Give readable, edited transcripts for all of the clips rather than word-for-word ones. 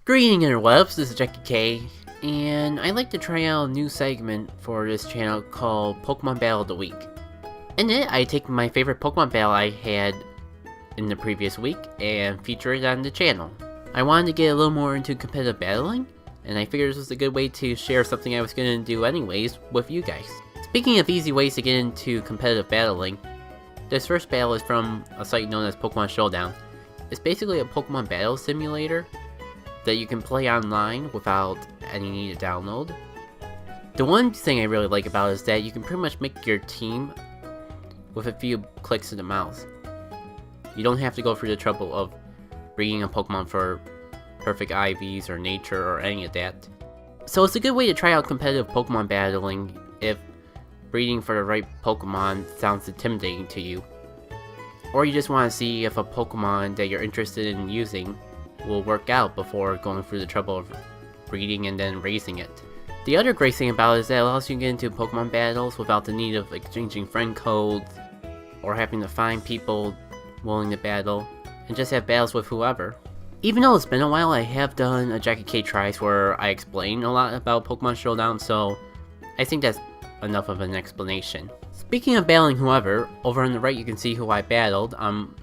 Greetings interwebs, this is Jackie K, and I'd like to try out a new segment for this channel called Pokemon Battle of the Week. In it, I take my favorite Pokemon battle I had in the previous week and feature it on the channel. I wanted to get a little more into competitive battling, and I figured this was a good way to share something I was going to do anyways with you guys. Speaking of easy ways to get into competitive battling, this first battle is from a site known as Pokemon Showdown. It's basically a Pokemon battle simulator that you can play online without any need to download. The one thing I really like about it is that you can pretty much make your team with a few clicks of the mouse. You don't have to go through the trouble of breeding a Pokemon for perfect IVs or nature or any of that. So it's a good way to try out competitive Pokemon battling if breeding for the right Pokemon sounds intimidating to you. Or you just want to see if a Pokemon that you're interested in using will work out before going through the trouble of breeding and then raising it. The other great thing about it is that it allows you to get into Pokemon battles without the need of exchanging friend codes or having to find people willing to battle and just have battles with whoever. Even though it's been a while, I have done a Jackie K tries where I explain a lot about Pokemon Showdown, so I think that's enough of an explanation. Speaking of battling whoever, over on the right you can see who I battled. I'm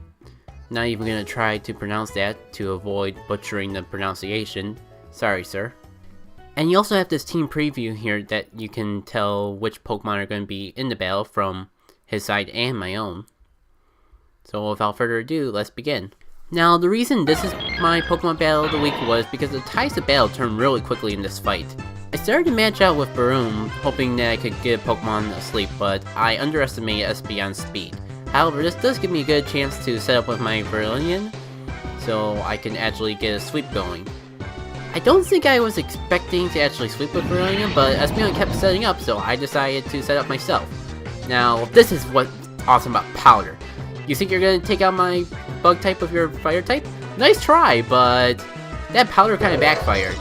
not even going to try to pronounce that to avoid butchering the pronunciation. Sorry, sir. And you also have this team preview here that you can tell which Pokemon are going to be in the battle from his side and my own. So without further ado, let's begin. Now, the reason this is my Pokemon Battle of the Week was because the ties of battle turned really quickly in this fight. I started to match out with Baroom, hoping that I could get Pokemon asleep, but I underestimated Espeon's speed. However, this does give me a good chance to set up with my Villion, so I can actually get a sweep going. I don't think I was expecting to actually sweep with Villion, but Espeon kept setting up, so I decided to set up myself. Now, this is what's awesome about Powder. You think you're going to take out my Bug type with your Fire type? Nice try, but that Powder kind of backfired.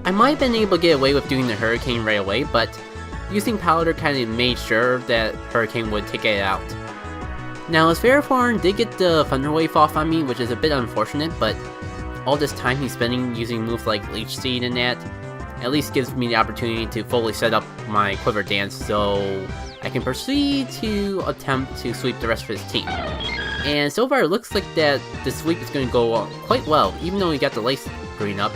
I might have been able to get away with doing the Hurricane right away, but using Powder kind of made sure that Hurricane would take it out. Now, as Ferrothorn did get the Thunder Wave off on me, which is a bit unfortunate, but all this time he's spending using moves like Leech Seed and that at least gives me the opportunity to fully set up my Quiver Dance so I can proceed to attempt to sweep the rest of his team. And so far it looks like that the sweep is going to go quite well, even though he got the Lace Green up.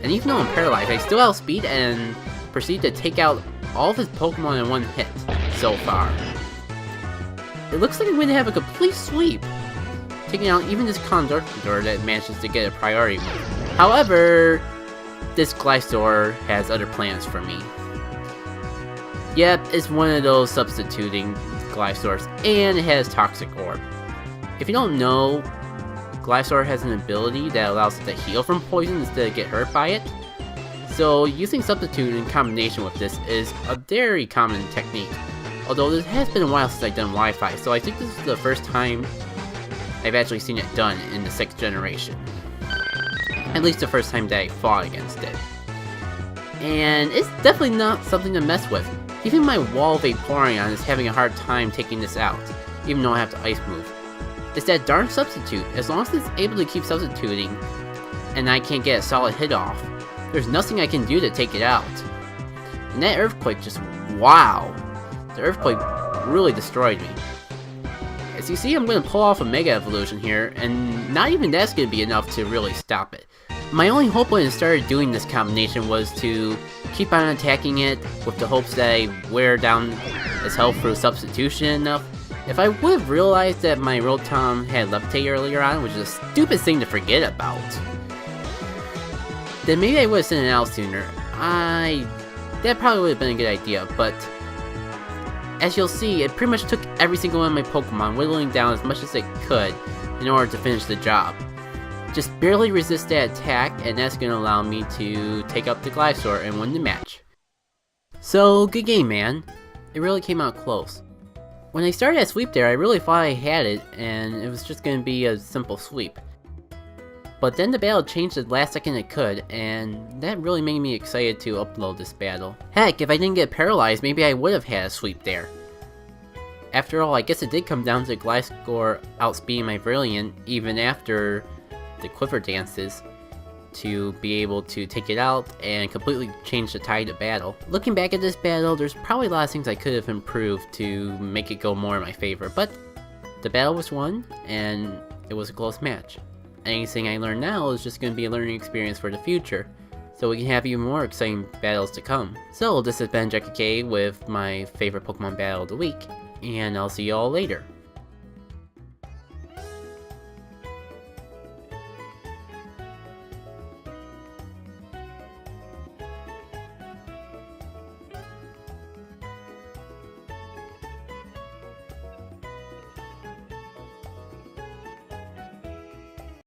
And even though I'm paralyzed, I still outspeed and proceed to take out all of his Pokemon in one hit so far. It looks like I'm going to have a complete sweep, taking out even this Condor that manages to get a priority move. However, this Glysaur has other plans for me. Yep, it's one of those substituting Glysaurs, and it has Toxic Orb. If you don't know, Glysaur has an ability that allows it to heal from poison instead of get hurt by it. So using Substitute in combination with this is a very common technique. Although it has been a while since I've done Wi-Fi, so I think this is the first time I've actually seen it done in the 6th generation. At least the first time that I fought against it. And it's definitely not something to mess with. Even my wall Vaporeon is having a hard time taking this out, even though I have to Ice move. It's that darn Substitute. As long as it's able to keep substituting, and I can't get a solid hit off, there's nothing I can do to take it out. And that Earthquake just, wow! The Earthquake really destroyed me. As you see, I'm going to pull off a Mega Evolution here, and not even that's going to be enough to really stop it. My only hope when I started doing this combination was to keep on attacking it with the hopes that I wear down its health through substitution enough. If I would have realized that my Rotom had Levitate earlier on, which is a stupid thing to forget about, then maybe I would have sent it out sooner. That probably would have been a good idea, but as you'll see, it pretty much took every single one of my Pokemon, whittling down as much as it could in order to finish the job. Just barely resist that attack, and that's going to allow me to take up the Glysaur and win the match. So, good game, man. It really came out close. When I started that sweep there, I really thought I had it, and it was just going to be a simple sweep. But then the battle changed the last second it could, and that really made me excited to upload this battle. Heck, if I didn't get paralyzed, maybe I would have had a sweep there. After all, I guess it did come down to Glysaur outspeeding my Villion, even after the Quiver Dances, to be able to take it out and completely change the tide of battle. Looking back at this battle, there's probably a lot of things I could have improved to make it go more in my favor, but the battle was won, and it was a close match. Anything I learn now is just going to be a learning experience for the future, so we can have even more exciting battles to come. So this has been Jackie K with my favorite Pokemon battle of the week, and I'll see you all later.